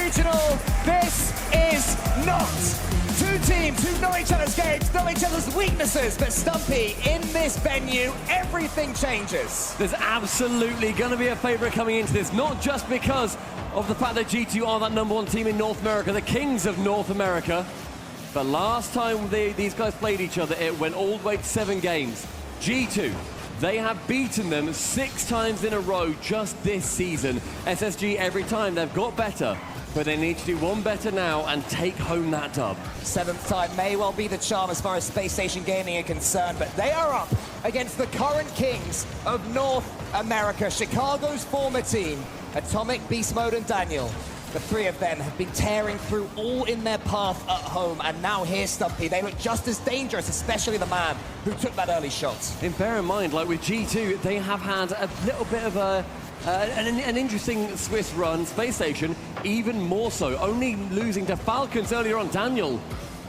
regional. This is not two teams who know each other's games, know each other's weaknesses, but Stumpy, in this venue, everything changes. There's absolutely going to be a favourite coming into this, not just because of the fact that G2 are that #1 team in North America, the kings of North America, but last time these guys played each other, it went all the way to 7 games. G2, they have beaten them 6 times in a row just this season. SSG, every time they've got better, but they need to do one better now and take home that dub. 7th time may well be the charm as far as Spacestation Gaming are concerned, but they are up against the current kings of North America, Chicago's former team, Atomic, Beast Mode, and Daniel. The 3 of them have been tearing through all in their path at home, and now here's Stumpy. They look just as dangerous, especially the man who took that early shot. And bear in mind, like with G2, they have had a little bit of an interesting Swiss run. Spacestation, even more so, only losing to Falcons earlier on. Daniel,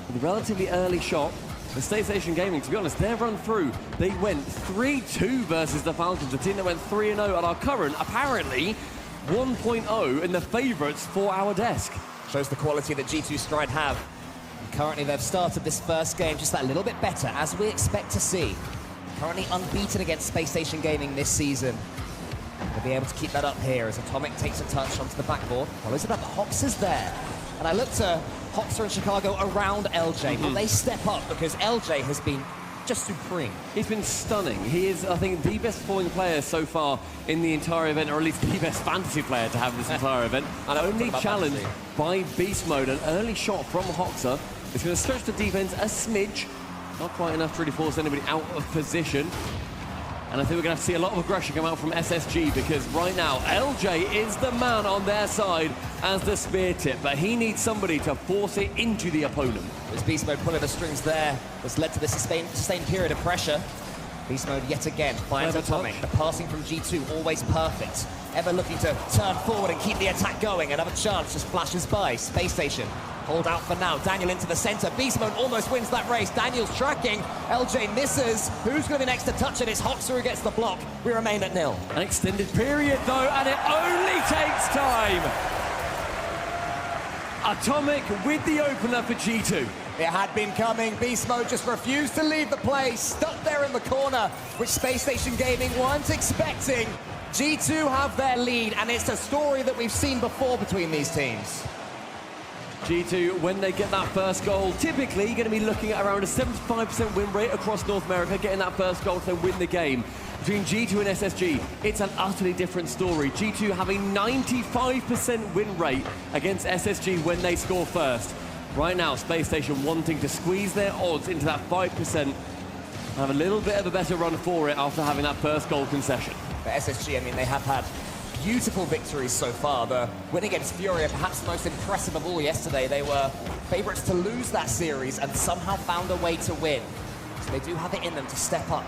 with a relatively early shot. The Spacestation Gaming, to be honest, their run through, they went 3-2 versus the Falcons, a team that went 3-0 at our current, apparently, 1.0 in the favourites for our desk. Shows the quality that G2 Stride have. Currently, they've started this first game just that little bit better, as we expect to see. Currently unbeaten against Spacestation Gaming this season. They'll be able to keep that up here as Atomic takes a touch onto the backboard. Follows it up, Hoxer's there. And I look to Hoxer and Chicago around LJ. Will they step up? Because LJ has been just supreme. He's been stunning. He is, I think, the best performing player so far in the entire event, or at least the best fantasy player to have this entire event. And only challenged by Beast Mode. An early shot from Hoxer. It's going to stretch the defense a smidge. Not quite enough to really force anybody out of position. And I think we're going to see a lot of aggression come out from SSG, because right now, LJ is the man on their side as the spear tip, but he needs somebody to force it into the opponent. As Beast Mode pulling the strings there, that's led to the sustained period of pressure. Beast Mode yet again finds Atomic. The passing from G2 always perfect. Ever looking to turn forward and keep the attack going. Another chance just flashes by. Spacestation hold out for now. Daniel into the center. Beast Mode almost wins that race. Daniel's tracking. LJ misses. Who's going to be next to touch it? It's Hoxer who gets the block. We remain at 0. An extended period though, and it only takes time. Atomic with the opener for G2. It had been coming. Beast Mode just refused to leave the play. Stuck there in the corner, which Spacestation Gaming weren't expecting. G2 have their lead, and it's a story that we've seen before between these teams. G2, when they get that first goal, typically you're going to be looking at around a 75% win rate across North America, getting that first goal to win the game. Between G2 and SSG, it's an utterly different story. G2 have a 95% win rate against SSG when they score first. Right now, Spacestation wanting to squeeze their odds into that 5% and have a little bit of a better run for it after having that first goal concession. For SSG, I mean, they have had beautiful victories so far. The win against Furia, perhaps the most impressive of all yesterday. They were favourites to lose that series and somehow found a way to win. So they do have it in them to step up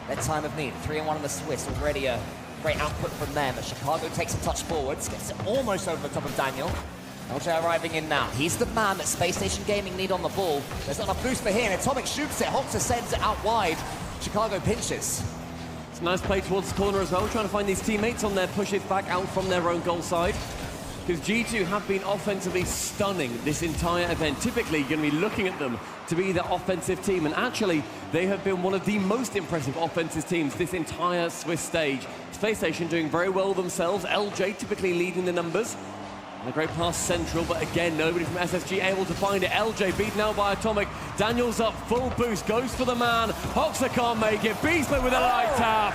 their time of need. 3-1 in the Swiss, already a great output from them. But Chicago takes a touch forwards, gets it almost over the top of Daniel. LJ arriving in now. He's the man that Spacestation Gaming need on the ball. There's not enough boost for here, and Atomic shoots it. Hoxer sends it out wide. Chicago pinches. It's a nice play towards the corner as well, trying to find these teammates on their pushes back out from their own goal side. Because G2 have been offensively stunning this entire event. Typically, you're going to be looking at them to be the offensive team, and actually, they have been one of the most impressive offensive teams this entire Swiss stage. Spacestation doing very well themselves. LJ typically leading the numbers. And a great pass central, but again, nobody from SSG able to find it. LJ beaten out by Atomic. Daniel's up, full boost, goes for the man. Hoxer can't make it. Beastman with a light tap.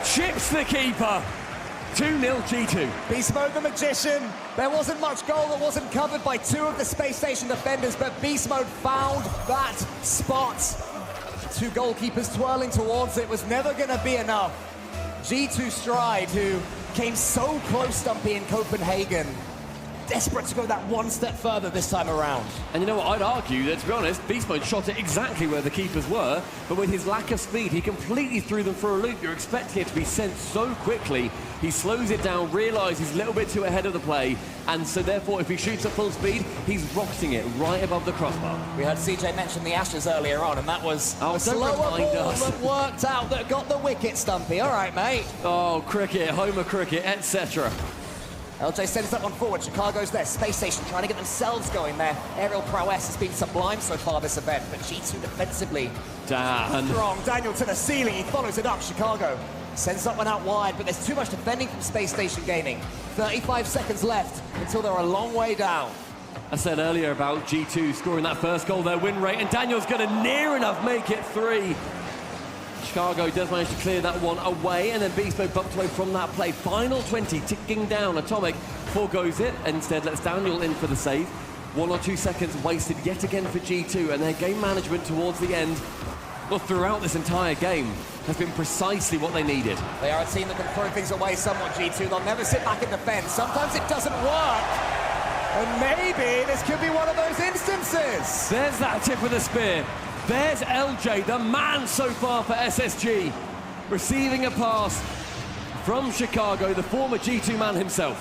Chips the keeper. 2-0 G2. Beast Mode the magician. There wasn't much goal that wasn't covered by 2 of the Spacestation defenders, but Beast Mode found that spot. 2 goalkeepers twirling towards it was never going to be enough. G2 Stride, who came so close, Stumpy, in Copenhagen. Desperate to go that one step further this time around. And you know what, I'd argue that, to be honest, Beast Mode shot it exactly where the keepers were, but with his lack of speed, he completely threw them for a loop. You're expecting it to be sent so quickly. He slows it down, realises he's a little bit too ahead of the play, and so therefore, if he shoots at full speed, he's rocketing it right above the crossbar. We heard CJ mention the Ashes earlier on, and that was a slower ball that worked out, that got the wicket, Stumpy. All right, mate. Oh, cricket, Homer cricket, etc. LJ sends that one forward. Chicago's there. Spacestation trying to get themselves going there. Aerial prowess has been sublime so far this event, but G2 defensively strong. Daniel to the ceiling. He follows it up. Chicago sends that one out wide, but there's too much defending from Spacestation Gaming. 35 seconds left until they're a long way down. I said earlier about G2 scoring that first goal, their win rate, and Daniel's going to near enough make it 3. Chicago does manage to clear that one away, and then Beast Mode bumped away from that play. Final 20 ticking down. Atomic foregoes it, and instead lets Daniel in for the save. 1 or 2 seconds wasted yet again for G2, and their game management towards the end, well, throughout this entire game, has been precisely what they needed. They are a team that can throw things away somewhat, G2. They'll never sit back and defend. Sometimes it doesn't work, and maybe this could be one of those instances. There's that tip of the spear. There's LJ, the man so far for SSG, receiving a pass from Chicago, the former G2 man himself.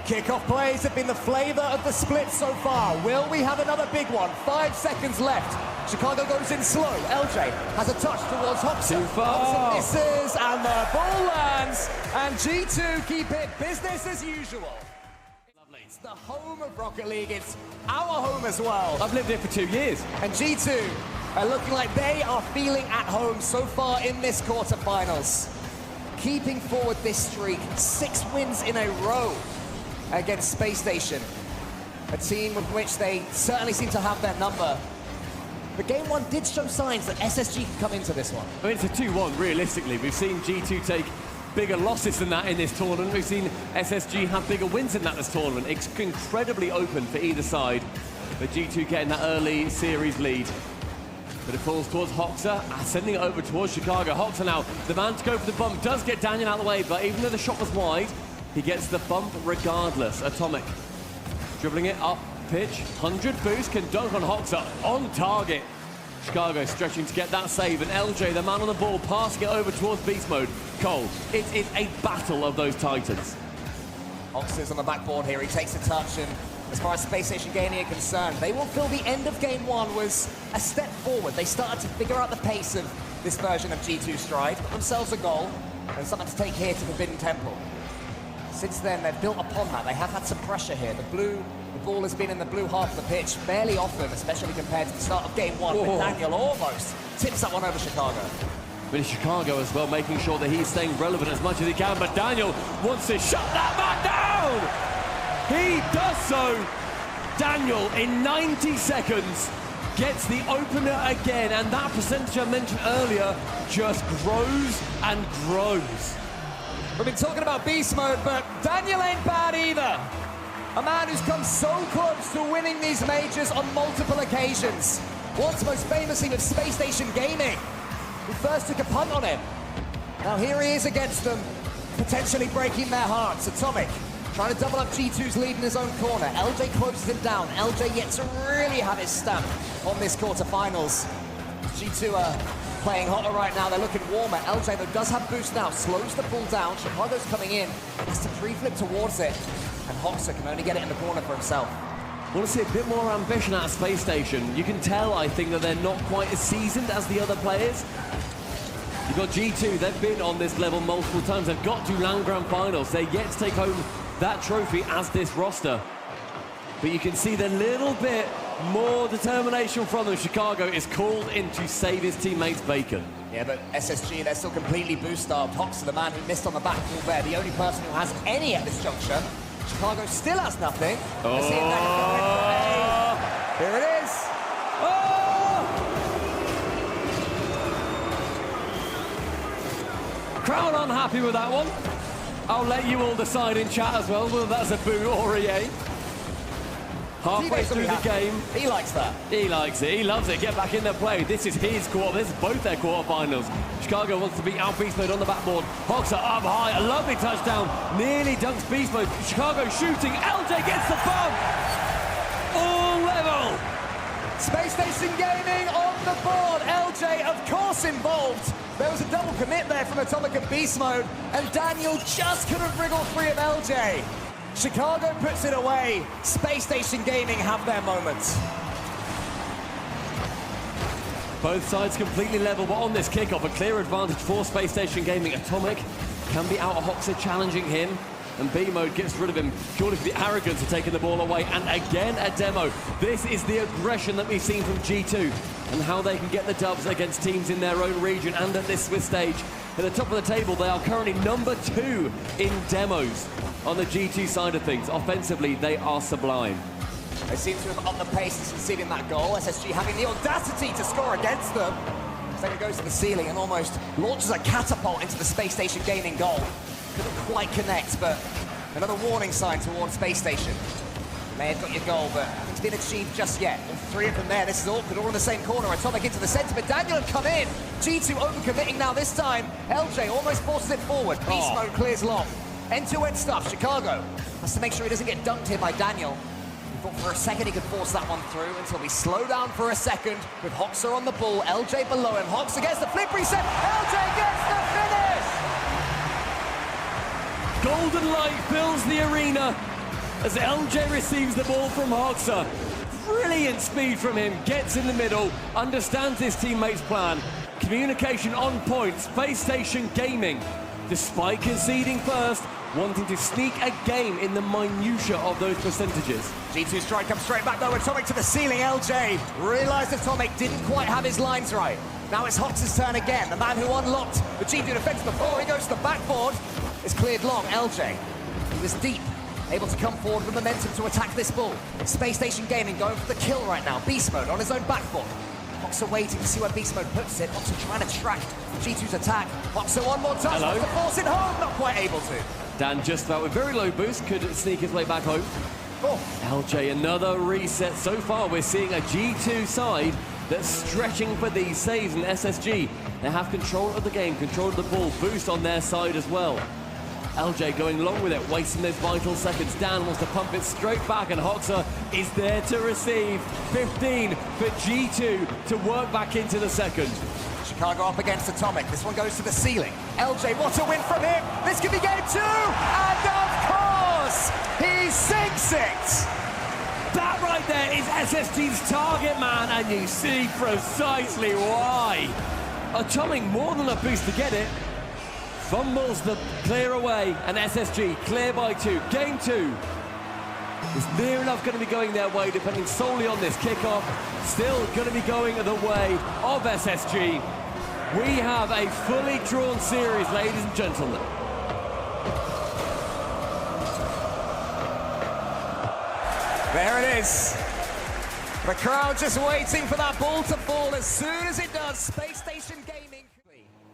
Kickoff plays have been the flavor of the split so far. Will we have another big one? 5 seconds left. Chicago goes in slow. LJ has a touch towards Hoxha. Too far. Hoxha misses, and the ball lands, and G2 keep it business as usual. It's the home of Rocket League. It's our home as well. I've lived here for 2 years. And G2 are looking like they are feeling at home so far in this quarterfinals. Keeping forward this streak, 6 wins in a row against Spacestation. A team with which they certainly seem to have their number. But game 1 did show signs that SSG can come into this one. I mean, it's a 2-1, realistically. We've seen G2 take bigger losses than that in this tournament. We've seen SSG have bigger wins in this tournament. It's incredibly open for either side. But G2 getting that early series lead. But it falls towards Hoxha, sending it over towards Chicago. Hoxha now, the man to go for the bump, does get Daniel out of the way, but even though the shot was wide, he gets the bump regardless. Atomic dribbling it up pitch, 100 boost, can dunk on Hoxha, on target. Chicago stretching to get that save, and LJ, the man on the ball, passing it over towards Beast Mode. Cole, it is a battle of those titans. Hoxha's on the backboard here, he takes a touch, and as far as Spacestation Gaming are concerned, they will feel the end of game 1 was a step forward. They started to figure out the pace of this version of G2 Stride, got themselves a goal, and something to take here to Forbidden Temple. Since then, they've built upon that. They have had some pressure here. The ball has been in the blue half of the pitch fairly often, especially compared to the start of game 1. But Daniel almost tips that one over Chicago. But it's Chicago as well, making sure that he's staying relevant as much as he can. But Daniel wants to shut that man down! He does so. Daniel, in 90 seconds, gets the opener again. And that percentage I mentioned earlier just grows and grows. We've been talking about Beast Mode, but Daniel ain't bad either. A man who's come so close to winning these majors on multiple occasions. Once most famously with Spacestation Gaming, who first took a punt on him. Now here he is against them, potentially breaking their hearts. Atomic trying to double up G2's lead in his own corner. LJ closes him down. LJ yet to really have his stamp on this quarterfinals. G2 are playing hotter right now. They're looking warmer. LJ, though, does have boost now. Slows the ball down. Chicago's coming in. Has to pre-flip towards it. And Hoxha can only get it in the corner for himself. I want to see a bit more ambition out of Space Station. You can tell, I think, that they're not quite as seasoned as the other players. You've got G2. They've been on this level multiple times. They've got to land grand finals. They're yet to take home that trophy as this roster. But you can see the little bit more determination from them. Chicago is called in to save his teammates Bacon. Yeah, but SSG, they're still completely boost-starved. Hoxha, the man who missed on the back wall there, the only person who has any at this juncture. Chicago still has nothing. Let's see if that can go in for A. Here it is. Oh! Crowd unhappy with that one. I'll let you all decide in chat as well whether that's a boo or a yay. Halfway through the game. He likes that. He likes it. He loves it. Get back in the play. This is his quarter. This is both their quarterfinals. Chicago wants to beat out Beast Mode on the backboard. Hoxha up high. A lovely touchdown. Nearly dunks Beast Mode. Chicago shooting. LJ gets the bump. All level. Spacestation Gaming on the board. LJ, of course, involved. There was a double commit there from Atomic and Beast Mode, and Daniel just couldn't wriggle free of LJ. Chicago puts it away. Spacestation Gaming have their moments. Both sides completely level, but on this kickoff, a clear advantage for Spacestation Gaming. Atomic can be out of Hoxha challenging him. and B-Mode gets rid of him purely for the arrogance of taking the ball away. And again, a demo. This is the aggression that we've seen from G2 and how they can get the dubs against teams in their own region and at this Swiss stage. At the top of the table, they are currently #2 in demos on the G2 side of things. Offensively, they are sublime. They seem to have upped the pace since conceding that goal. SSG having the audacity to score against them. Then it goes to the ceiling and almost launches a catapult into the Space Station Gaming goal. Couldn't quite connect, but another warning sign towards Space Station. You may have got your goal, but it's been achieved just yet. All three of them there. This is awkward, all in the same corner. Atomic into the center, but Daniel had come in. G2 overcommitting now this time. LJ almost forces it forward. Beast mode clears long. End-to-end stuff. Chicago has to make sure he doesn't get dunked here by Daniel. Thought for a second he could force that one through until we slow down for a second with Hoxer on the ball, LJ below him. Hoxer gets the flip reset, LJ gets the finish! Golden light fills the arena as LJ receives the ball from Hoxer. Brilliant speed from him, gets in the middle, understands his teammate's plan. Communication on point, Space Station Gaming, despite conceding first, wanting to sneak a game in the minutiae of those percentages. G2 strike comes straight back though, Atomic to the ceiling. LJ realized Atomic didn't quite have his lines right. Now it's Hox's turn again, the man who unlocked the G2 defense before he goes to the backboard. It's cleared long, LJ. He was deep, able to come forward with momentum to attack this ball. Space Station Gaming going for the kill right now. Beast mode on his own backboard. Hoxer waiting to see where Beast mode puts it. Hoxer trying to track G2's attack. Hoxer one more touch, wants to force it home, not quite able to. Dan just about with very low boost could sneak his way back home. LJ, another reset. So far, we're seeing a G2 side that's stretching for these saves, and SSG, they have control of the game, control of the ball, boost on their side as well. LJ going long with it, wasting those vital seconds. Dan wants to pump it straight back, and Hoxer is there to receive. 15 for G2 to work back into the second. Chicago up against Atomic. This one goes to the ceiling. LJ, what a win from him! This could be game 2! And of course, he sinks it! That right there is SSG's target man, and you see precisely why. Atomic more than a boost to get it. Fumbles the clear away, and SSG clear by 2. Game 2 is near enough going to be going their way, depending solely on this kickoff. Still going to be going the way of SSG. We have a fully drawn series, ladies and gentlemen. There it is. The crowd just waiting for that ball to fall. As soon as it does, Space Station Gaming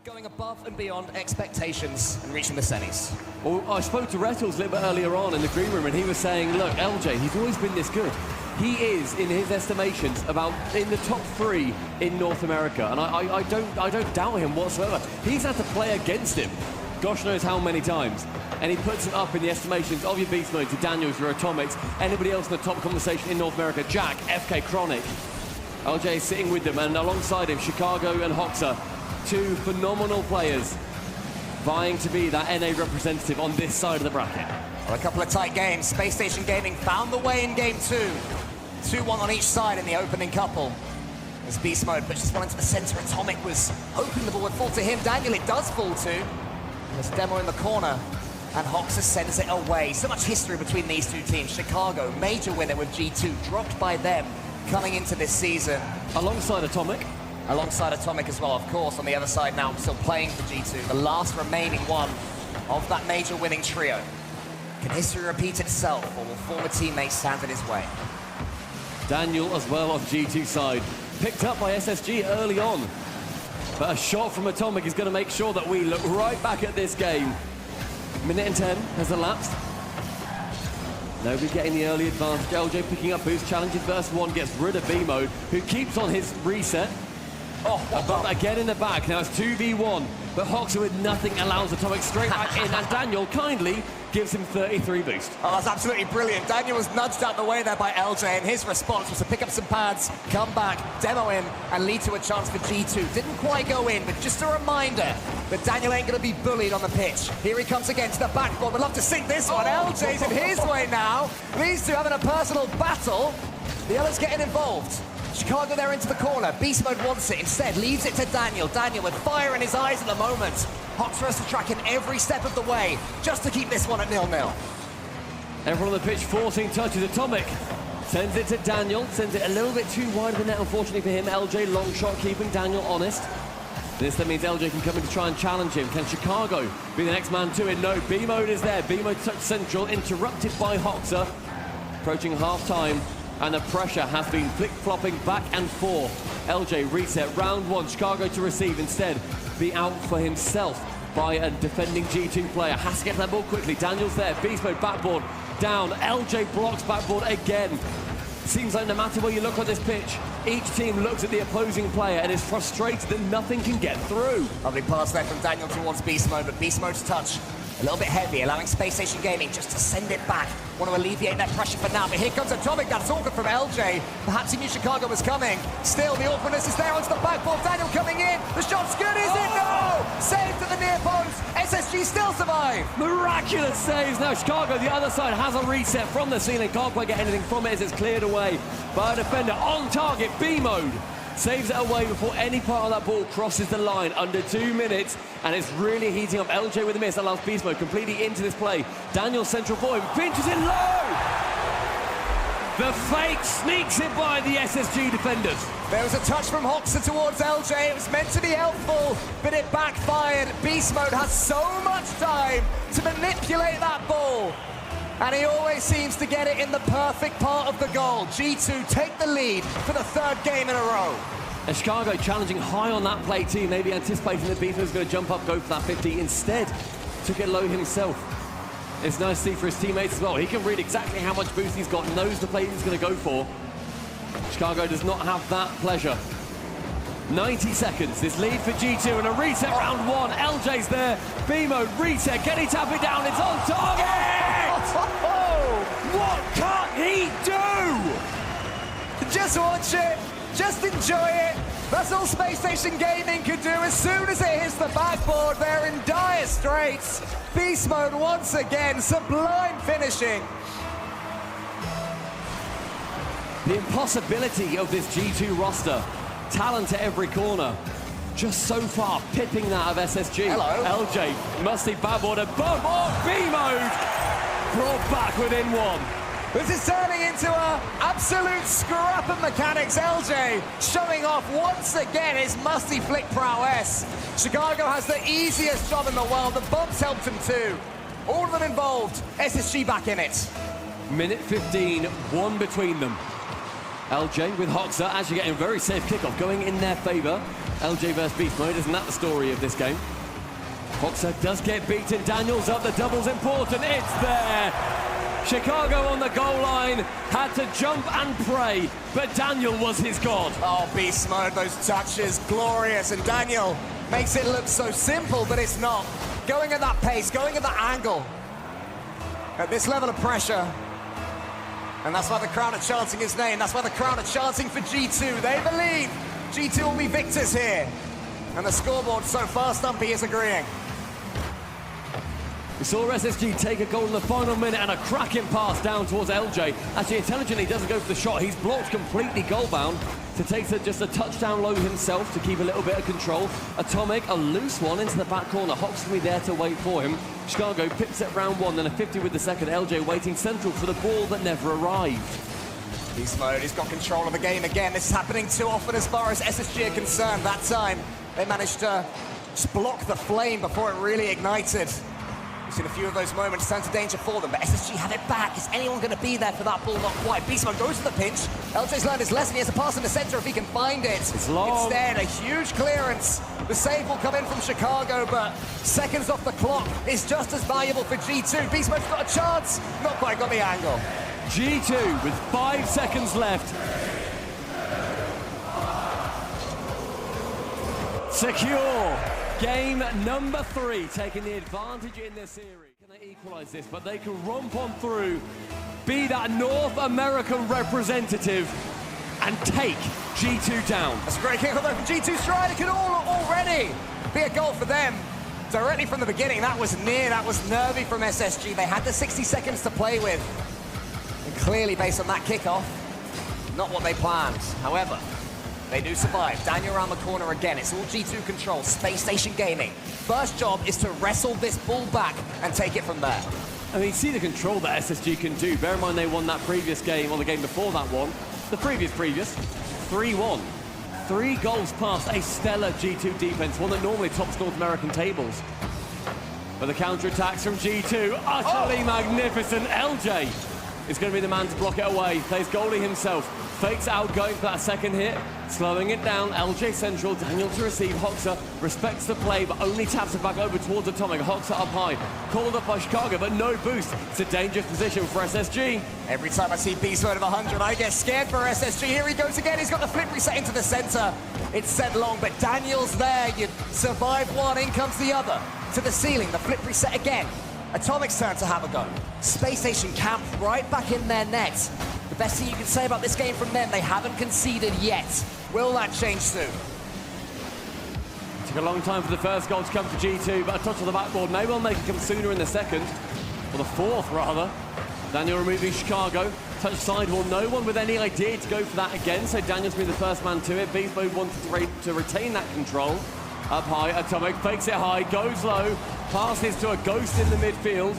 going above and beyond expectations and reaching the semis. Well, I spoke to Rettles a little bit earlier on in the green room, and he was saying, look, LJ, he's always been this good. He is, in his estimations, about in the top 3 in North America, and I don't doubt him whatsoever. He's had to play against him, gosh knows how many times, and he puts it up in the estimations of your Beast Mode to Daniels, your Atomics, anybody else in the top conversation in North America, Jack, FK Chronic. LJ is sitting with them, and alongside him, Chicago and Hoxer, 2 phenomenal players vying to be that NA representative on this side of the bracket. Well, a couple of tight games. Space Station Gaming found the way in game 2. 2-1 on each side in the opening couple. As Beast Mode puts this one into the center, Atomic was hoping the ball would fall to him. Daniel, it does fall to. There's Demo in the corner, and Hoxer sends it away. So much history between these two teams. Chicago, major winner with G2, dropped by them coming into this season. Alongside Atomic. Alongside Atomic as well, of course, on the other side now, still playing for G2. The last remaining one of that major winning trio. Can history repeat itself, or will former teammates stand in his way? Daniel as well on G2 side. Picked up by SSG early on. But a shot from Atomic is going to make sure that we look right back at this game. Minute and 10 has elapsed. Nobody getting the early advantage. LJ picking up boost, challenges versus 1, gets rid of B-Mode, who keeps on his reset. But again in the back, now it's 2v1. But Hoxer with nothing allows Atomic straight back in, and Daniel kindly gives him 33 boost. Oh, that's absolutely brilliant. Daniel was nudged out the way there by LJ, and his response was to pick up some pads, come back, demo in, and lead to a chance for G2. Didn't quite go in, but just a reminder that Daniel ain't going to be bullied on the pitch. Here he comes again to the backboard. We'd love to sink this one. LJ's in his way now. These two having a personal battle. The others getting involved. Chicago there into the corner. Beast Mode wants it. Instead, leaves it to Daniel. Daniel with fire in his eyes at the moment. Hoxer has to track him every step of the way just to keep this one at 0-0. Everyone on the pitch forcing touches. Atomic sends it to Daniel. Sends it a little bit too wide of the net, unfortunately for him. LJ, long shot, keeping Daniel honest. This then means LJ can come in to try and challenge him. Can Chicago be the next man to it? No, B-Mode is there. B-Mode touch central, interrupted by Hoxer. Approaching half-time, and the pressure has been flick-flopping back and forth. LJ reset, round one, Chicago to receive. Instead, be out for himself by a defending G2 player. Has to get that ball quickly. Daniel's there. Beast Mode backboard down. LJ blocks backboard again. Seems like no matter where you look on this pitch, each team looks at the opposing player and is frustrated that nothing can get through. Lovely pass there from Daniel towards Beast Mode, but Beast Mode's touch a little bit heavy, allowing Spacestation Gaming just to send it back. Want to alleviate that pressure for now, but here comes Atomic. That's awkward from LJ. Perhaps he knew Chicago was coming. Still, the awkwardness is there onto the backboard. Daniel coming in. The shot's good, is it? No! Saved at the near post. SSG still survive. Miraculous saves. Now Chicago, the other side, has a reset from the ceiling. Can't quite get anything from it as it's cleared away by a defender on target. B-Mode saves it away before any part of that ball crosses the line. Under 2 minutes, and it's really heating up. LJ with a miss, allows Beast Mode completely into this play. Daniel central for him, pinches it low! The fake sneaks it by the SSG defenders. There was a touch from Hoxer towards LJ. It was meant to be helpful, but it backfired. Beast Mode has so much time to manipulate that ball, and he always seems to get it in the perfect part of the goal. G2 take the lead for the third game in a row. And Chicago challenging high on that play too, maybe anticipating that Beast was going to jump up, go for that 50. Instead, took it low himself. It's nice to see for his teammates as well. He can read exactly how much boost he's got, knows the play he's going to go for. Chicago does not have that pleasure. 90 seconds, this lead for G2 and a reset round one. LJ's there, B-Mode reset, can he tap it down? It's on target! What can't he do? Just watch it, just enjoy it. That's all Spacestation Gaming can do. As soon as it hits the backboard, they're in dire straits. Beast Mode once again, sublime finishing. The impossibility of this G2 roster. Talent at every corner. Just so far, pipping that of SSG. Hello. LJ, musty backboard above. Oh, B-Mode! Brought back within one. This is turning into an absolute scrap of mechanics. LJ showing off once again his musty flick prowess. Chicago has the easiest job in the world. The bumps helped him too. All of them involved. SSG back in it. Minute 15, one between them. LJ with Hoxer actually getting a very safe kickoff, going in their favor. LJ versus Beast Mode, isn't that the story of this game? Hoxer does get beaten. Daniel's up, the double's important. It's there. Chicago on the goal line, had to jump and pray, but Daniel was his god. Oh, Beast Mode, those touches, glorious. And Daniel makes it look so simple, but it's not. Going at that pace, going at that angle, at this level of pressure. And that's why the crowd are chanting his name. That's why the crowd are chanting for G2. They believe G2 will be victors here. And the scoreboard so far, Stumpy is agreeing. We saw SSG take a goal in the final minute and a cracking pass down towards LJ. Actually, intelligently doesn't go for the shot. He's blocked completely goal-bound to take just a touchdown low himself to keep a little bit of control. Atomic, a loose one into the back corner. Hox's going to be there to wait for him. Chicago pips it round one, then a 50 with the second. LJ waiting central for the ball that never arrived. Beast Mode, he's got control of the game again. This is happening too often as far as SSG are concerned. That time, they managed to just block the flame before it really ignited. We've seen a few of those moments turn to danger for them, but SSG have it back. Is anyone going to be there for that ball? Not quite. Beast Mode goes to the pinch. LJ's learned his lesson. He has to pass in the center if he can find it. It's long. Instead, a huge clearance. The save will come in from Chicago, but seconds off the clock is just as valuable for G2. Beast Mode's got a chance. Not quite got the angle. G2 with 5 seconds left. Secure. Game number 3, taking the advantage in this series. Can they equalize this? But they can romp on through, be that North American representative, and take G2 down. That's a great kick-off from G2 stride. It could already be a goal for them. Directly from the beginning, that was near, that was nervy from SSG. They had the 60 seconds to play with. And clearly, based on that kickoff, Not what they planned. However, they do survive. Daniel around the corner again. It's all G2 control. Space Station Gaming. First job is to wrestle this ball back and take it from there. I mean, see the control that SSG can do. Bear in mind they won that previous game, or the game before that one. The previous, 3-1. 3 goals past a stellar G2 defense, one that normally tops North American tables. But the counter-attacks from G2, utterly magnificent. LJ is going to be the man to block it away. Plays goalie himself. Fakes out, going for that second hit. Slowing it down. LJ central. Daniel to receive. Hoxha respects the play, but only taps it back over towards Atomic. Hoxha up high. Called up by Chicago, but no boost. It's a dangerous position for SSG. Every time I see Beast Mode of 100, I get scared for SSG. Here he goes again. He's got the flip reset into the center. It's sent long, but Daniel's there. You survive one, in comes the other. To the ceiling, the flip reset again. Atomic's turn to have a go. Space Station camped right back in their net. The best thing you can say about this game from them, they haven't conceded yet. Will that change soon? Took a long time for the first goal to come for G2, but a touch of the backboard may well make it come sooner in the second. Or the fourth, rather. Daniel removing Chicago. Touch sidewall, no one with any idea to go for that again, so Daniel's been the first man to it. Beast Mode wanted to retain that control. Up high, Atomic fakes it high, goes low, passes to a ghost in the midfield.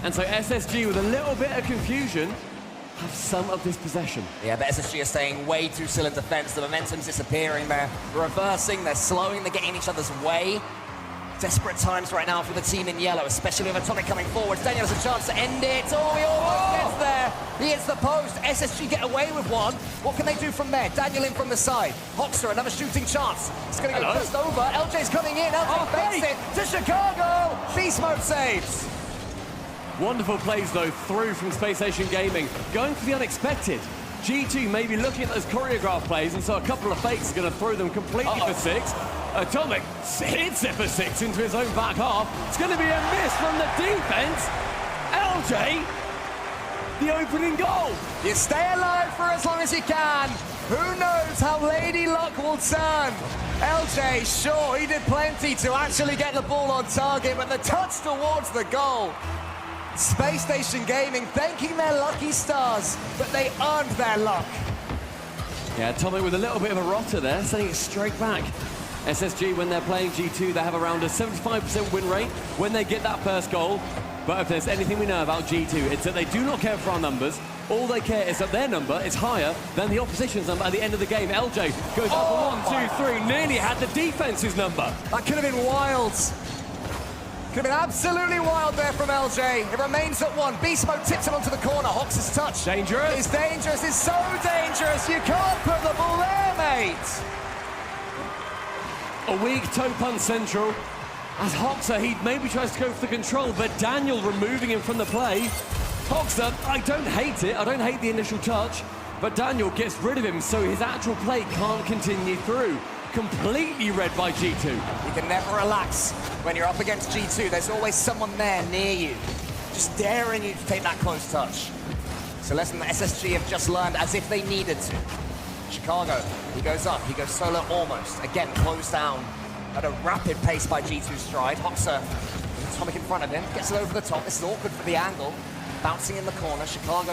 And so SSG, with a little bit of confusion, have some of this possession. Yeah, but SSG are staying way too still in defense. The momentum's disappearing. They're reversing, they're slowing, they're getting in each other's way. Desperate times right now for the team in yellow, especially with Atomic coming forward. Daniel has a chance to end it. Oh, he almost gets there. He hits the post. SSG get away with one. What can they do from there? Daniel in from the side. Hoxha, another shooting chance. It's going to go just over. LJ's coming in. LJ fakes it to Chicago. Beast Mode saves. Wonderful plays, though, through from Space Station Gaming. Going for the unexpected. G2 may be looking at those choreographed plays, and so a couple of fakes is going to throw them completely for 6. Atomic hits it for 6 into his own back half. It's going to be a miss from the defense. LJ, the opening goal. You stay alive for as long as you can. Who knows how Lady Luck will turn? LJ, sure, he did plenty to actually get the ball on target, but the touch towards the goal. Space Station Gaming thanking their lucky stars, but they earned their luck. Yeah, Atomic with a little bit of a rotter there, sending it straight back. SSG, when they're playing G2, they have around a 75% win rate when they get that first goal. But if there's anything we know about G2, it's that they do not care for our numbers. All they care is that their number is higher than the opposition's number at the end of the game. LJ goes up for 1, 2, 3, nearly had the defense's number. That could have been wild. Could have been absolutely wild there from LJ. It remains at 1. Beast Mode tips it onto the corner. Hox's touch. Dangerous. It's dangerous. It's so dangerous. You can't put the ball there, mate. A weak toe punch central. As Hoxha, he maybe tries to go for the control, but Daniel removing him from the play. Hoxha, I don't hate it. I don't hate the initial touch, but Daniel gets rid of him, so his actual play can't continue through. Completely read by G2. You can never relax when you're up against G2. There's always someone there near you, just daring you to take that close touch. It's a lesson that SSG have just learned as if they needed to. Chicago, he goes up, he goes solo almost. Again, closed down at a rapid pace by G2's stride. Hoxha, Atomic in front of him, gets it over the top. This is awkward for the angle. Bouncing in the corner. Chicago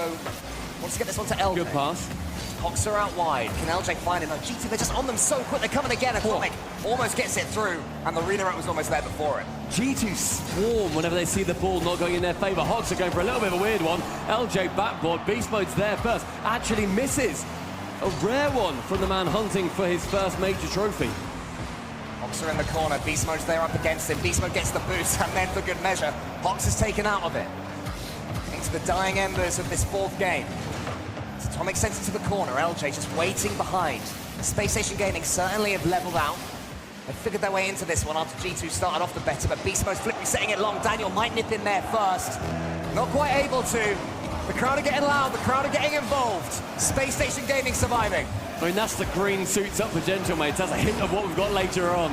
wants to get this one to LJ. Good pass. Hoxha out wide. Can LJ find him? No, G2, they're just on them so quick. They're coming again. Atomic almost gets it through, and the redirect was almost there before it. G2 swarm whenever they see the ball not going in their favor. Hoxha going for a little bit of a weird one. LJ backboard. Beast Mode's there first. Actually misses. A rare one from the man hunting for his first major trophy. Hoxha in the corner. Beast Mode's there up against him. Beast Mode gets the boost, and then for good measure, Hoxha's taken out of it. Into the dying embers of this 4th game. Atomic sends it to the corner. LJ just waiting behind. Space Station Gaming certainly have leveled out. They figured their way into this one after G2 started off the better, but Beast Mode's flipping, setting it long. Daniel might nip in there first. Not quite able to. The crowd are getting loud. The crowd are getting involved. Space Station Gaming surviving. I mean, that's the green suits up for Gentlemates. That's a hint of what we've got later on.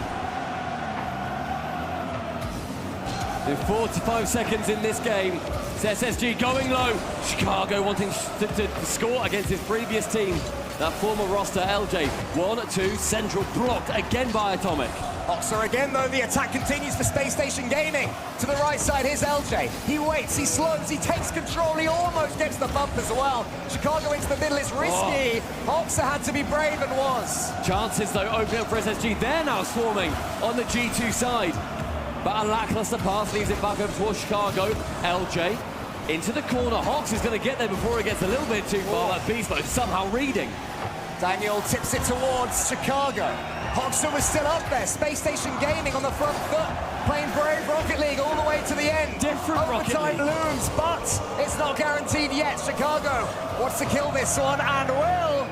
In 45 seconds in this game, it's SSG going low. Chicago wanting to score against his previous team. That former roster, LJ. 1-2, central, blocked again by Atomic. Hoxer again, though, the attack continues for Space Station Gaming. To the right side, here's LJ. He waits, he slows, he takes control, he almost gets the bump as well. Chicago into the middle, it's risky. Hoxer had to be brave and was. Chances, though, opening up for SSG. They're now swarming on the G2 side. But a lackluster pass leaves it back over towards Chicago. LJ into the corner. Hox is going to get there before it gets a little bit too far. That Beast Mode somehow reading. Daniel tips it towards Chicago. Hoxer was still up there. Space Station Gaming on the front foot, playing brave Rocket League all the way to the end. Different Rocket Overtime League. looms, but it's not guaranteed yet. Chicago wants to kill this one and will.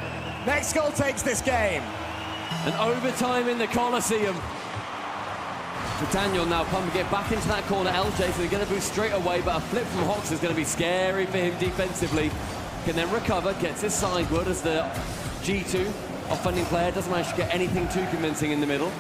Next goal takes this game. An overtime in the Coliseum. For Daniel now pumping it back into that corner. LJ, so they're going to move straight away, but a flip from Hox is going to be scary for him defensively. Can then recover, gets his sideward as the G2 offending player doesn't manage to get anything too convincing in the middle.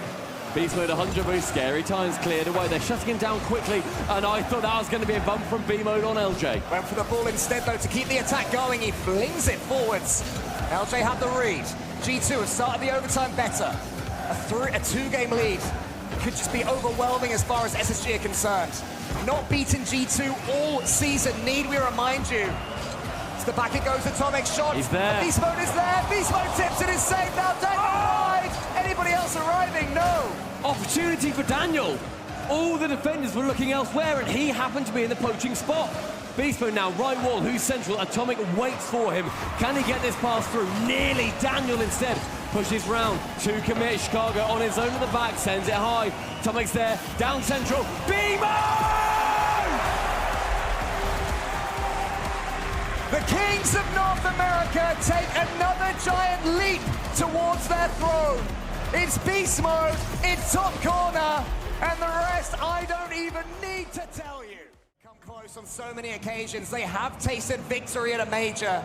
Beast Mode 100, very scary. Time's cleared away. They're shutting him down quickly, and I thought that was going to be a bump from B Mode on LJ. Went for the ball instead, though, to keep the attack going. He flings it forwards. LJ had the read. G2 has started the overtime better. A two-game lead could just be overwhelming as far as SSG are concerned. Not beaten G2 all season, need we remind you. To the back it goes, Atomic shot. He's there. Beast Mode is there. Beast Mode tips it, is safe now. Daniel arrived. Anybody else arriving? No. Opportunity for Daniel. All the defenders were looking elsewhere, and he happened to be in the poaching spot. Beast Mode now, right wall, who's central? Atomic waits for him. Can he get this pass through? Nearly. Daniel instead pushes round to commit. Chicago on his own at the back, sends it high. Atomic's there, down central. B-Mode! The Kings of North America take another giant leap towards their throne. It's Beast Mode, it's top corner, and the rest I don't even need to tell you. Come close on so many occasions. They have tasted victory at a major.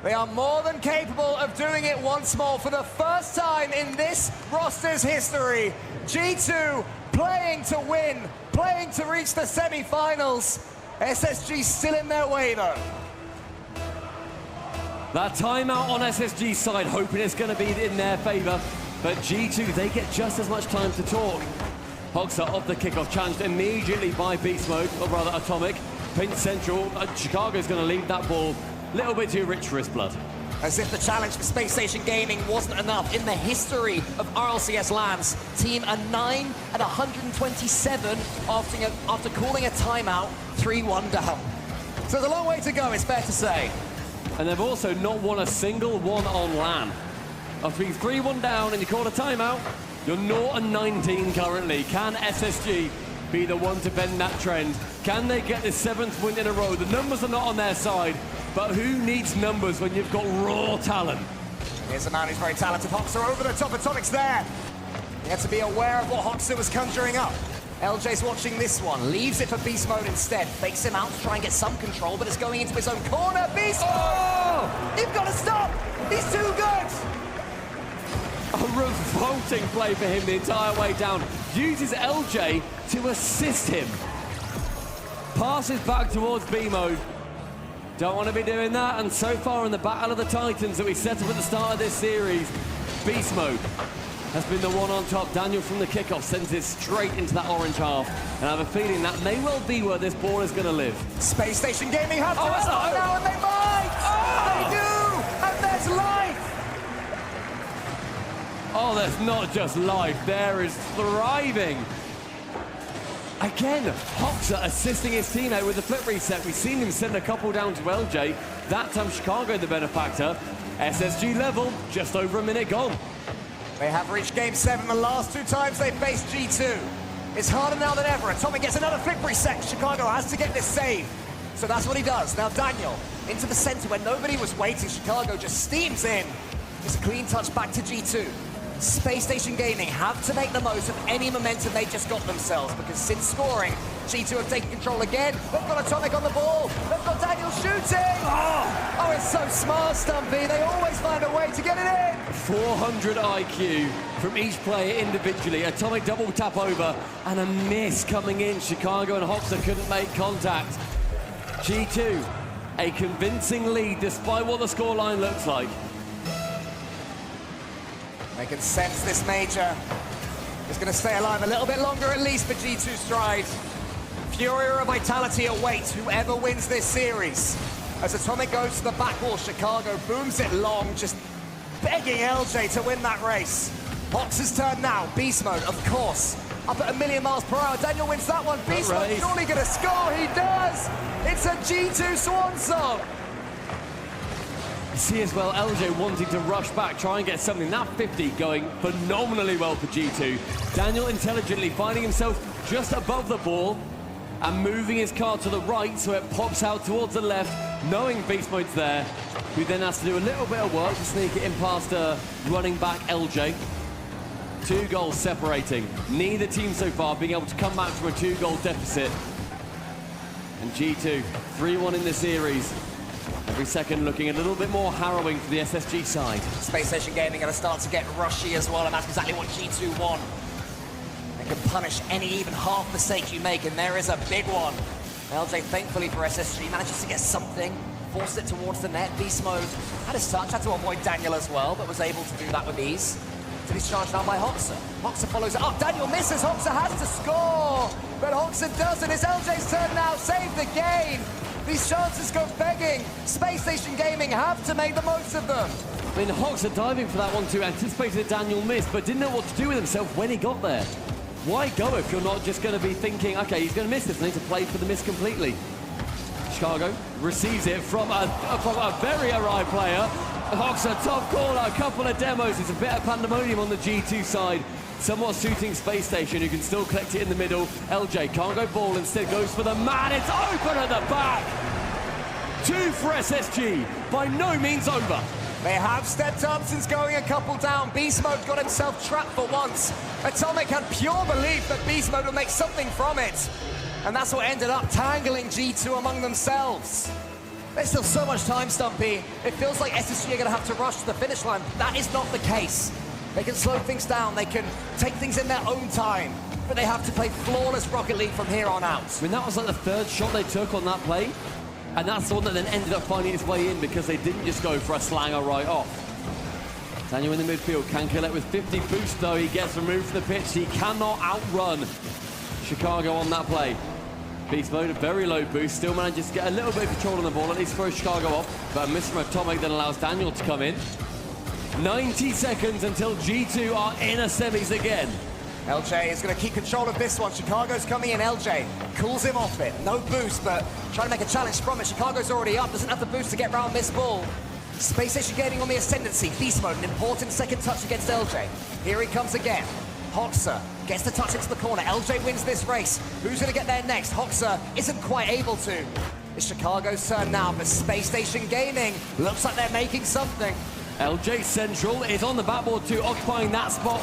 They are more than capable of doing it once more for the first time in this roster's history. G2 playing to win, playing to reach the semi-finals. SSG still in their way, though. That timeout on SSG's side, hoping it's going to be in their favor. But G2, they get just as much time to talk. Hoxer off the kickoff, challenged immediately by Beast Mode, or rather Atomic. Pinch central, Chicago's going to leave that ball a little bit too rich for his blood. As if the challenge for Space Station Gaming wasn't enough. In the history of RLCS lands, team are 9 and 127 after calling a timeout 3-1 down. So there's a long way to go, it's fair to say. And they've also not won a single one on LAN. After being 3-1 down and you call a timeout, you're 0-19 currently. Can SSG be the one to bend that trend? Can they get this 7th win in a row? The numbers are not on their side, but who needs numbers when you've got raw talent? Here's a man who's very talented. Hoxer over the top. Atomic's there. He had to be aware of what Hoxer was conjuring up. LJ's watching this one. Leaves it for Beast Mode instead. Fakes him out to try and get some control, but it's going into his own corner. Beast Mode! Oh! You've got to stop! He's too good! A revolting play for him the entire way down. Uses LJ to assist him. Passes back towards B Mode. Don't want to be doing that, and so far in the Battle of the Titans that we set up at the start of this series, Beast Mode has been the one on top. Daniel from the kickoff sends it straight into that orange half, and I have a feeling that may well be where this ball is going to live. Space Station Gaming have to hello. stop now, and they might! They do! And there's life! Oh, there's not just life, there is thriving. Again, Hoxer assisting his teammate with the flip reset. We've seen him send a couple down to LJ. That time Chicago the benefactor. SSG level, just over a minute gone. They have reached Game 7 the last 2 times they faced G2. It's harder now than ever. Atomic gets another flip reset. Chicago has to get this save. So that's what he does. Now Daniel into the center where nobody was waiting. Chicago just steams in. It's a clean touch back to G2. Space Station Gaming have to make the most of any momentum they just got themselves, because since scoring, G2 have taken control again. They've got Atomic on the ball. They've got Daniel shooting. Oh, it's so smart, Stumpy. They always find a way to get it in. 400 IQ from each player individually. Atomic double tap over and a miss coming in. Chicago and Hoxer couldn't make contact. G2 a convincing lead despite what the scoreline looks like. They can sense this major is going to stay alive a little bit longer at least for G2 Stride. Fury or Vitality awaits whoever wins this series. As Atomic goes to the back wall, Chicago booms it long, just begging LJ to win that race. Hox's turn now, beast mode, of course. Up at 1,000,000 miles per hour, Daniel wins that one. Beast mode surely gonna score, he does! It's a G2 swan song! You see as well, LJ wanting to rush back, try and get something. That 50 going phenomenally well for G2. Daniel intelligently finding himself just above the ball and moving his car to the right so it pops out towards the left, knowing beast mode's there, who then has to do a little bit of work to sneak it in past running back LJ. 2 goals separating. Neither team so far being able to come back from a 2-goal deficit. And G2, 3-1 in the series. Every second looking a little bit more harrowing for the SSG side. Spacestation Gaming going to start to get rushy as well, and that's exactly what G2 want. They can punish any even half mistake you make, and there is a big one. LJ, thankfully for SSG, manages to get something, forced it towards the net. Beast mode had his touch, had to avoid Daniel as well, but was able to do that with ease. So he's charged down by Hoxa. Hoxa follows it up. Daniel misses. Hoxa has to score, but Hoxa doesn't. It's LJ's turn now. Save the game. These chances go begging. Spacestation Gaming have to make the most of them. I mean, Hoxa diving for that one too, anticipated Daniel missed, but didn't know what to do with himself when he got there. Why go if you're not just going to be thinking, okay, he's going to miss this, I need to play for the miss completely. Chicago receives it from a very awry player. Hoxa, top corner, a couple of demos. It's a bit of pandemonium on the G2 side. Somewhat suiting Spacestation, who can still collect it in the middle. LJ can't go ball, instead goes for the man. It's open at the back. 2 for SSG, by no means over. They have stepped up since going a couple down. Beast Mode got himself trapped for once. Atomic had pure belief that Beast Mode would make something from it. And that's what ended up tangling G2 among themselves. There's still so much time, Stumpy. It feels like SSG are going to have to rush to the finish line. That is not the case. They can slow things down. They can take things in their own time. But they have to play flawless Rocket League from here on out. I mean, that was like the 3rd shot they took on that play. And that's the one that then ended up finding its way in because they didn't just go for a slanger right off. Daniel in the midfield can kill it with 50 boost, though. He gets removed from the pitch. He cannot outrun Chicago on that play. Beast mode, a very low boost, still manages to get a little bit of control on the ball, at least throws Chicago off, but a miss from Atomic then allows Daniel to come in. 90 seconds until G2 are in a semis again. LJ is going to keep control of this one. Chicago's coming in. LJ cools him off it. No boost, but trying to make a challenge from it. Chicago's already up, doesn't have the boost to get round this ball. Spacestation Gaming on the ascendancy. Beast mode, an important second touch against LJ. Here he comes again. Hoxa gets the touch into the corner. LJ wins this race. Who's going to get there next? Hoxa isn't quite able to. It's Chicago's turn now, but Spacestation Gaming looks like they're making something. LJ Central is on the backboard too, occupying that spot.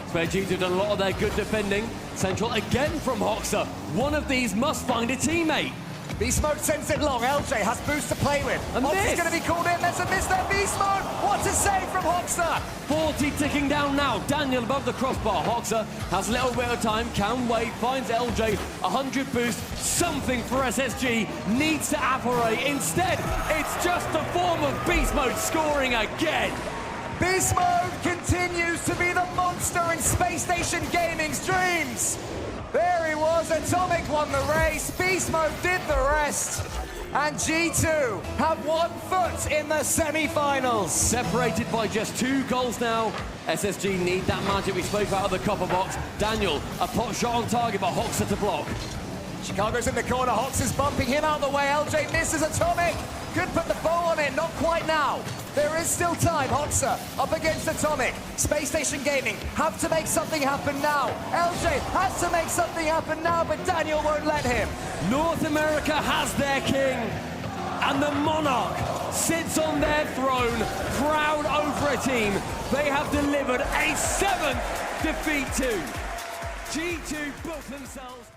Where G2 done a lot of their good defending. Central again from Hoxa. One of these must find a teammate. Beast mode sends it long. LJ has boost to play with. Hoxa's going to be called in. There's a miss there. Beast mode. What a save from Hoxa. 40 ticking down now. Daniel above the crossbar. Hoxa has a little bit of time. Can wait. Finds LJ. 100 boost. Something for SSG. Needs to apparate. Instead, it's just the form of Beast mode scoring again. Beast mode continues to be the monster in Spacestation Gaming's dreams. There he was, Atomic won the race, Beast Mode did the rest, and G2 have 1 foot in the semi-finals. Separated by just 2 goals now. SSG need that magic we spoke about at the copper box. Daniel, a pot shot on target, but Hoxa to block. Chicago's in the corner, Hoxa's bumping him out the way, LJ misses Atomic. Could put the bow on it, not quite now. There is still time. Hoxa up against Atomic. Spacestation Gaming have to make something happen now. LJ has to make something happen now, but Daniel won't let him. North America has their king, and the Monarch sits on their throne, proud over a team they have delivered a 7th defeat to. G2 book themselves